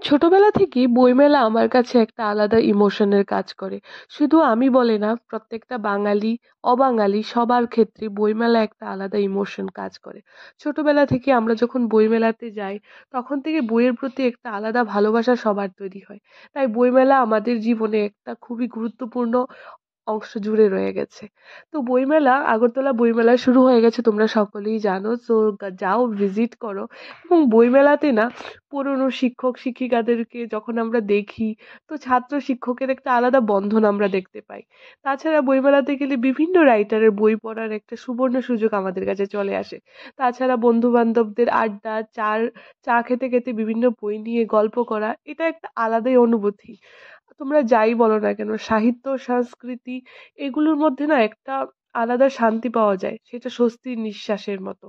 ছোটবেলা থেকেই বইমেলা আমার কাছে একটা আলাদা ইমোশনের কাজ করে। শুধু আমি বলে না, প্রত্যেকটা বাঙালি, অবাঙালি সবার ক্ষেত্রে বইমেলা একটা আলাদা ইমোশন কাজ করে। ছোটবেলা থেকে আমরা যখন বইমেলাতে যাই, তখন থেকে বইয়ের প্রতি একটা আলাদা ভালোবাসা সবার তৈরি হয়। তাই বইমেলা আমাদের জীবনে একটা খুবই গুরুত্বপূর্ণ অংশ জুড়ে রয়ে গেছে। তো বইমেলা, আগরতলা বইমেলা শুরু হয়ে গেছে তোমরা সকলেই জানো। তো যাও, ভিজিট করো। এবং বইমেলাতে না পুরনো শিক্ষক শিক্ষিকাদেরকে যখন আমরা দেখি, তো ছাত্র শিক্ষকের একটা আলাদা বন্ধন আমরা দেখতে পাই। তাছাড়া বইমেলাতে গেলে বিভিন্ন রাইটারের বই পড়ার একটা সুবর্ণ সুযোগ আমাদের কাছে চলে আসে। তাছাড়া বন্ধু বান্ধবদের আড্ডা, চা খেতে খেতে বিভিন্ন বই নিয়ে গল্প করা, এটা একটা আলাদাই অনুভূতি। তোমরা যাই বলো না কেন, সাহিত্য, সংস্কৃতি, এগুলোর মধ্যে না একটা আলাদা শান্তি পাওয়া যায়, সেটা স্বস্তির নিঃশ্বাসের মতো।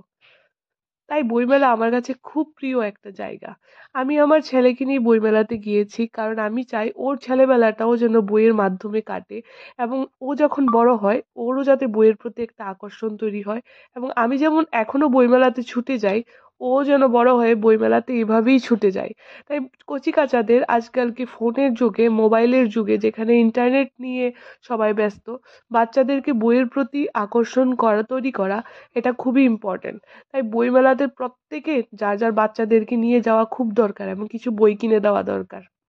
তাই বইমেলা আমার কাছে খুব প্রিয় একটা জায়গা। আমি আমার ছেলেকে নিয়ে বইমেলাতে গিয়েছি, কারণ আমি চাই ওর ছেলেবেলাটাও যেন বইয়ের মাধ্যমে কাটে, এবং ও যখন বড় হয় ওরও যাতে বইয়ের প্রতি একটা আকর্ষণ তৈরি হয়। এবং আমি যেমন এখনো বইমেলাতে ছুটে যাই, ও যেন বড় হয়ে বইমেলাতে এভাবেই ছুটে যায়। তাই কচিকাঁচাদের আজকালকে ফোনের যুগে, মোবাইলের যুগে, যেখানে ইন্টারনেট নিয়ে সবাই ব্যস্ত, বাচ্চাদেরকে বইয়ের প্রতি আকর্ষণ করা, তৈরি করা, এটা খুবই ইম্পর্ট্যান্ট। তাই বইমেলাতে প্রত্যেকে যার যার বাচ্চাদেরকে নিয়ে যাওয়া খুব দরকার, এবং কিছু বই কিনে দেওয়া দরকার।